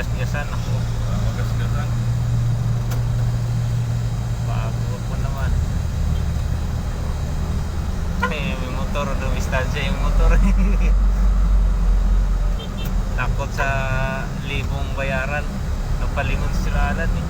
magasgasan ako. Magasgasan. Bago po naman. May motor, dumistansya yung motor. Takot sa libong bayaran. Napalingon sila alan eh.